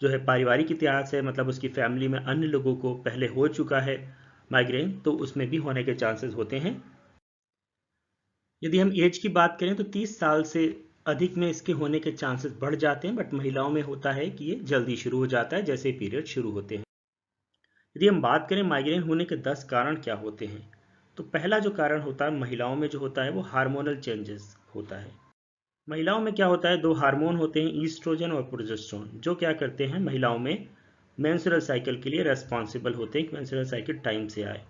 जो है पारिवारिक इतिहास है, मतलब उसकी फैमिली में अन्य लोगों को पहले हो चुका है माइग्रेन, तो उसमें भी होने के चांसेस होते हैं। यदि हम एज की बात करें तो 30 साल से अधिक में इसके होने के चांसेस बढ़ जाते हैं, बट महिलाओं में होता है कि ये जल्दी शुरू हो जाता है जैसे पीरियड शुरू होते हैं। यदि हम बात करें माइग्रेन होने के 10 कारण क्या होते हैं, तो पहला जो कारण होता है महिलाओं में जो होता है वो हार्मोनल चेंजेस होता है। महिलाओं में क्या होता है, दो हार्मोन होते हैं, ईस्ट्रोजन और प्रोजेस्टेरोन, जो क्या करते हैं महिलाओं में मेंस्ट्रुअल साइकिल के लिए रेस्पॉन्सिबल होते हैं कि मेंस्ट्रुअल साइकिल टाइम से आए।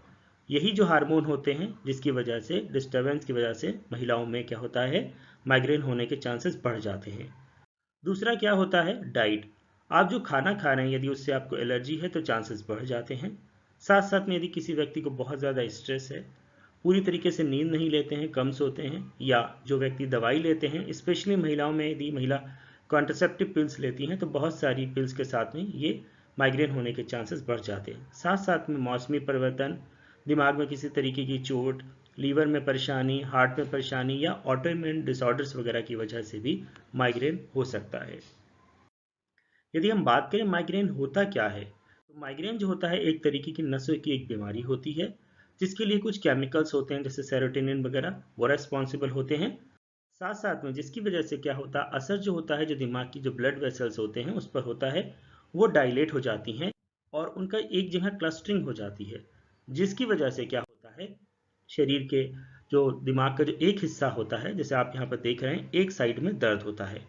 यही जो हार्मोन होते हैं जिसकी वजह से, डिस्टर्बेंस की वजह से महिलाओं में क्या होता है, माइग्रेन होने के चांसेस बढ़ जाते हैं। दूसरा क्या होता है, डाइट। आप जो खाना खा रहे हैं यदि उससे आपको एलर्जी है तो चांसेस बढ़ जाते हैं। साथ साथ में यदि किसी व्यक्ति को बहुत ज़्यादा स्ट्रेस है, पूरी तरीके से नींद नहीं लेते हैं, कम सोते हैं, या जो व्यक्ति दवाई लेते हैं, स्पेशली महिलाओं में यदि महिला कॉन्ट्रासेप्टिव पिल्स लेती हैं तो बहुत सारी पिल्स के साथ में ये माइग्रेन होने के चांसेस बढ़ जाते हैं। साथ साथ में मौसमी परिवर्तन, दिमाग में किसी तरीके की चोट, लीवर में परेशानी, हार्ट में परेशानी, या ऑटोइम्यून डिसऑर्डर्स वगैरह की वजह से भी माइग्रेन हो सकता है। यदि हम बात करें माइग्रेन होता क्या है, तो माइग्रेन जो होता है एक तरीके की नसों की एक बीमारी होती है, जिसके लिए कुछ केमिकल्स होते हैं जैसे सेरोटोनिन वगैरह, वो रेस्पॉन्सिबल होते हैं। साथ साथ में जिसकी वजह से क्या होता है, असर जो होता है जो दिमाग की जो ब्लड वेसल्स होते हैं उस पर होता है, वो डायलेट हो जाती हैं और उनका एक जगह क्लस्टरिंग हो जाती है, जिसकी वजह से क्या होता है, शरीर के जो दिमाग का जो एक हिस्सा होता है, जैसे आप यहाँ पर देख रहे हैं, एक साइड में दर्द होता है।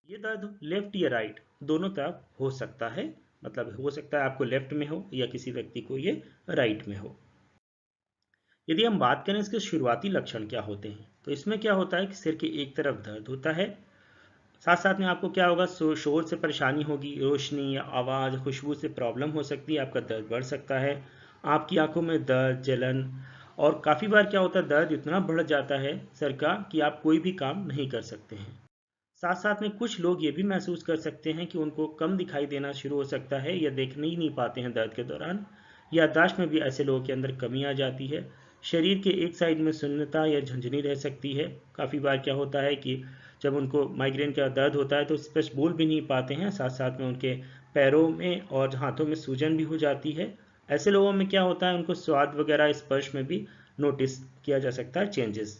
ये दर्द लेफ्ट या राइट दोनों तरफ हो सकता है, मतलब हो सकता है आपको लेफ्ट में हो या किसी व्यक्ति को ये राइट में हो। यदि हम बात करें इसके शुरुआती लक्षण क्या होते हैं, तो इसमें क्या होता है कि सिर के एक तरफ दर्द होता है। साथ साथ में आपको क्या होगा, शोर से परेशानी होगी, रोशनी या आवाज़, खुशबू से प्रॉब्लम हो सकती है, आपका दर्द बढ़ सकता है। आपकी आंखों में दर्द, जलन, और काफ़ी बार क्या होता है, दर्द इतना बढ़ जाता है सर का कि आप कोई भी काम नहीं कर सकते हैं। साथ साथ में कुछ लोग ये भी महसूस कर सकते हैं कि उनको कम दिखाई देना शुरू हो सकता है या देखने ही नहीं पाते हैं दर्द के दौरान। याददाश्त में भी ऐसे लोगों के अंदर कमी आ जाती है। शरीर के एक साइड में सुन्नता या झंझनी रह सकती है। काफ़ी बार क्या होता है कि जब उनको माइग्रेन का दर्द होता है तो स्पष्ट बोल भी नहीं पाते हैं। साथ साथ में उनके पैरों में और हाथों में सूजन भी हो जाती है। ऐसे लोगों में क्या होता है, उनको स्वाद वगैरह स्पर्श में भी नोटिस किया जा सकता है चेंजेस।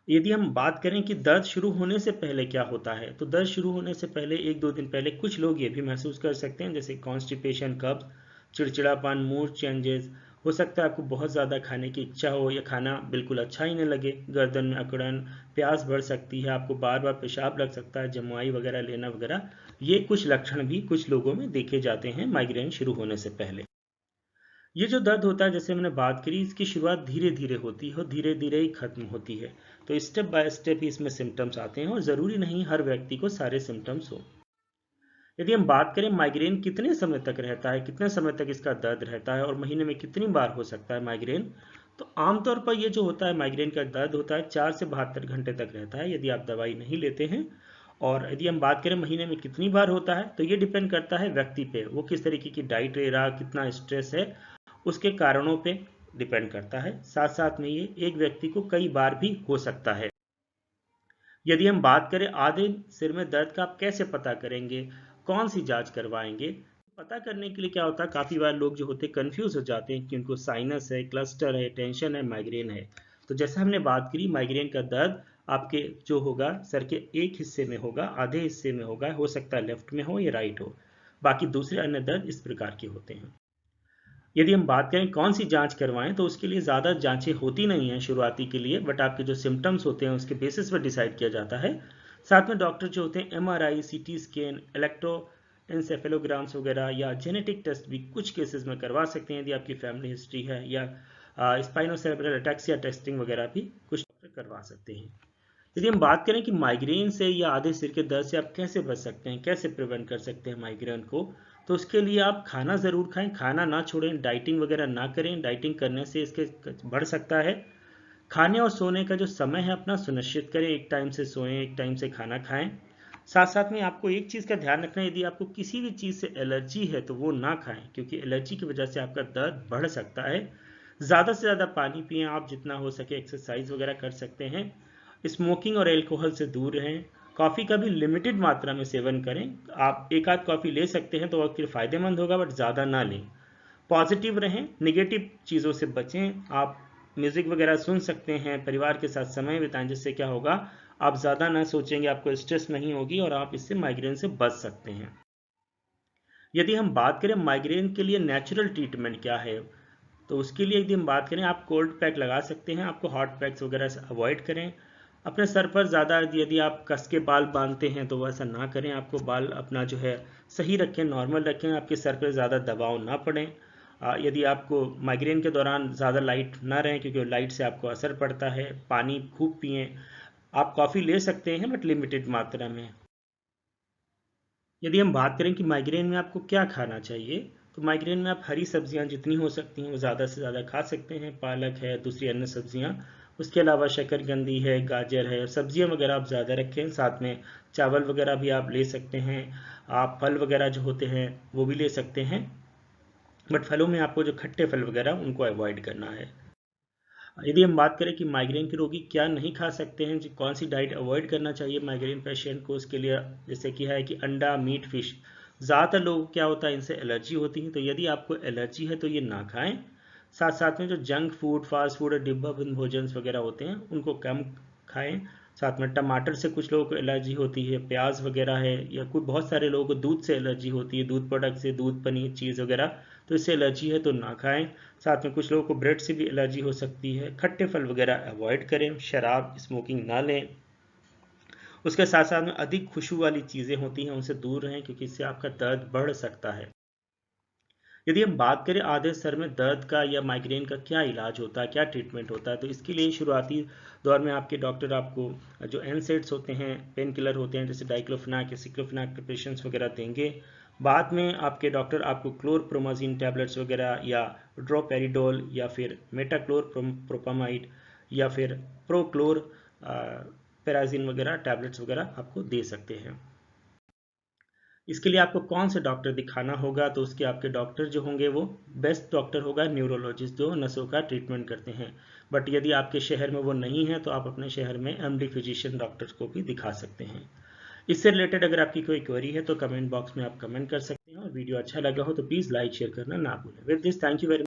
यदि हम बात करें कि दर्द शुरू होने से पहले क्या होता है, तो दर्द शुरू होने से पहले एक दो दिन पहले कुछ लोग ये भी महसूस कर सकते हैं, जैसे कॉन्स्टिपेशन, कब्ज, चिड़चिड़ापन, मूड चेंजेस। हो सकता है आपको बहुत ज़्यादा खाने की इच्छा हो या खाना बिल्कुल अच्छा ही न लगे, गर्दन में अकड़न, प्यास बढ़ सकती है, आपको बार बार पेशाब लग सकता है, जमुआई वगैरह लेना वगैरह। ये कुछ लक्षण भी कुछ लोगों में देखे जाते हैं माइग्रेन शुरू होने से पहले। ये जो दर्द होता है, जैसे मैंने बात करी, इसकी शुरुआत धीरे धीरे होती है और धीरे धीरे ही खत्म होती है। तो स्टेप बाय स्टेप ही इसमें सिम्टम्स आते हैं और ज़रूरी नहीं हर व्यक्ति को सारे सिम्टम्स हो। यदि हम बात करें माइग्रेन कितने समय तक रहता है, कितने समय तक इसका दर्द रहता है और महीने में कितनी बार हो सकता है माइग्रेन, तो आमतौर पर ये जो होता है माइग्रेन का दर्द होता है 4 से 72 घंटे तक रहता है यदि आप दवाई नहीं लेते हैं। और यदि हम बात करें महीने में कितनी बार होता है, तो ये डिपेंड करता है व्यक्ति पे, वो किस तरीके की डाइट ले रहा, कितना स्ट्रेस है, उसके कारणों पे डिपेंड करता है। साथ साथ में ये एक व्यक्ति को कई बार भी हो सकता है। यदि हम बात करें आधे सिर में दर्द का आप कैसे पता करेंगे, कौन सी जांच करवाएंगे, पता करने के लिए क्या होता है, काफ़ी बार लोग जो होते हैं कंफ्यूज हो जाते हैं कि उनको साइनस है, क्लस्टर है, टेंशन है, माइग्रेन है। तो जैसे हमने बात करी, माइग्रेन का दर्द आपके जो होगा सर के एक हिस्से में होगा, आधे हिस्से में होगा, हो सकता है लेफ्ट में हो या राइट हो। बाकी दूसरे अन्य दर्द इस प्रकार के होते हैं। यदि हम बात करें कौन सी जांच करवाएं, तो उसके लिए ज़्यादा जांचें होती नहीं हैं शुरुआती के लिए, बट आपके जो सिम्टम्स होते हैं उसके बेसिस पर डिसाइड किया जाता है। साथ में डॉक्टर जो होते हैं एमआरआई, सीटी स्कैन, इलेक्ट्रो एंसेफेलोग्राम्स वगैरह या जेनेटिक टेस्ट भी कुछ केसेस में करवा सकते हैं यदि आपकी फैमिली हिस्ट्री है, या स्पाइनोसेरेब्रल अटैक्सिया टेस्टिंग वगैरह भी कुछ डॉक्टर करवा सकते हैं। यदि हम बात करें कि माइग्रेन से या आधे सिर के दर्द से आप कैसे बच सकते हैं, कैसे प्रिवेंट कर सकते हैं माइग्रेन को, तो उसके लिए आप खाना ज़रूर खाएं, खाना ना छोड़ें, डाइटिंग वगैरह ना करें, डाइटिंग करने से इसके बढ़ सकता है। खाने और सोने का जो समय है अपना सुनिश्चित करें, एक टाइम से सोएं, एक टाइम से खाना खाएं। साथ साथ में आपको एक चीज़ का ध्यान रखना है, यदि आपको किसी भी चीज़ से एलर्जी है तो वो ना खाएं, क्योंकि एलर्जी की वजह से आपका दर्द बढ़ सकता है। ज़्यादा से ज़्यादा पानी पिएं, आप जितना हो सके एक्सरसाइज वगैरह कर सकते हैं। स्मोकिंग और एल्कोहल से दूर रहें। कॉफ़ी का भी लिमिटेड मात्रा में सेवन करें। आप एक आध कॉफ़ी ले सकते हैं तो वह फिर फ़ायदेमंद होगा, बट ज़्यादा ना लें। पॉजिटिव रहें, नेगेटिव चीज़ों से बचें। आप म्यूज़िक वगैरह सुन सकते हैं, परिवार के साथ समय बिताएं, जिससे क्या होगा, आप ज़्यादा ना सोचेंगे, आपको स्ट्रेस नहीं होगी और आप इससे माइग्रेन से बच सकते हैं। यदि हम बात करें माइग्रेन के लिए नेचुरल ट्रीटमेंट क्या है, तो उसके लिए यदि हम बात करें, आप कोल्ड पैक लगा सकते हैं। आपको हॉट पैक्स वगैरह से अवॉइड करें। अपने सर पर ज़्यादा यदि आप कस के बाल बांधते हैं तो वैसा ना करें। आपको बाल अपना जो है सही रखें, नॉर्मल रखें, आपके सर पर ज़्यादा दबाव ना पड़े। यदि आपको माइग्रेन के दौरान ज़्यादा लाइट ना रहें, क्योंकि लाइट से आपको असर पड़ता है। पानी खूब पिएं। आप कॉफ़ी ले सकते हैं बट लिमिटेड मात्रा में। यदि हम बात करें कि माइग्रेन में आपको क्या खाना चाहिए, तो माइग्रेन में आप हरी सब्जियां जितनी हो सकती हैं वो ज़्यादा से ज़्यादा खा सकते हैं। पालक है, दूसरी अन्य सब्जियां। उसके अलावा शकरकंदी है, गाजर है, सब्जियां वगैरह आप ज़्यादा रखें। साथ में चावल वगैरह भी आप ले सकते हैं। आप फल वगैरह जो होते हैं वो भी ले सकते हैं, बट फलों में आपको जो खट्टे फल वगैरह उनको अवॉइड करना है। यदि हम बात करें कि माइग्रेन के रोगी क्या नहीं खा सकते हैं, कौन सी डाइट अवॉइड करना चाहिए माइग्रेन पेशेंट को, उसके लिए जैसे कि है कि अंडा, मीट, फिश। ज़्यादातर लोगों को क्या होता है, इनसे एलर्जी होती है, तो यदि आपको एलर्जी है तो ये ना खाएं। साथ साथ में जो जंक फूड, फास्ट फूड और डिब्बा बंद भोजन वगैरह होते हैं उनको कम खाएं। साथ में टमाटर से कुछ लोगों को एलर्जी होती है, प्याज वगैरह है, या कुछ बहुत सारे लोगों को दूध से एलर्जी होती है, दूध प्रोडक्ट से, दूध, पनीर, चीज़ वगैरह, तो इससे एलर्जी है तो ना खाएं। साथ में कुछ लोगों को ब्रेड से भी एलर्जी हो सकती है। खट्टे फल वगैरह अवॉइड करें। शराब, स्मोकिंग ना लें। उसके साथ साथ में अधिक खुशबू वाली चीज़ें होती हैं उनसे दूर रहें, क्योंकि इससे आपका दर्द बढ़ सकता है। यदि हम बात करें आधे सर में दर्द का या माइग्रेन का क्या इलाज होता है, क्या ट्रीटमेंट होता है, तो इसके लिए शुरुआती दौर में आपके डॉक्टर आपको जो एनसेड्स होते हैं, पेन किलर होते हैं, जैसे डाइक्लोफेनाक या सिक्लोफेनाक प्रिपरेशंस वगैरह देंगे। बाद में आपके डॉक्टर आपको क्लोरप्रोमाजीन टैबलेट्स वगैरह या ड्रोपेरिडोल या फिर मेटाक्लोरप्रोपामाइड या फिर प्रोक्लोर पैराजिन वगैरह टैबलेट्स वगैरह आपको दे सकते हैं। इसके लिए आपको कौन से डॉक्टर दिखाना होगा, तो उसके आपके डॉक्टर जो होंगे वो बेस्ट डॉक्टर होगा न्यूरोलॉजिस्ट, जो नसों का ट्रीटमेंट करते हैं। बट यदि आपके शहर में वो नहीं है तो आप अपने शहर में एमडी फिजिशियन डॉक्टर्स को भी दिखा सकते हैं। इससे रिलेटेड अगर आपकी कोई क्वेरी है तो कमेंट बॉक्स में आप कमेंट कर सकते हैं, और वीडियो अच्छा लगा हो तो प्लीज़ लाइक शेयर करना ना भूलें। With this, thank you very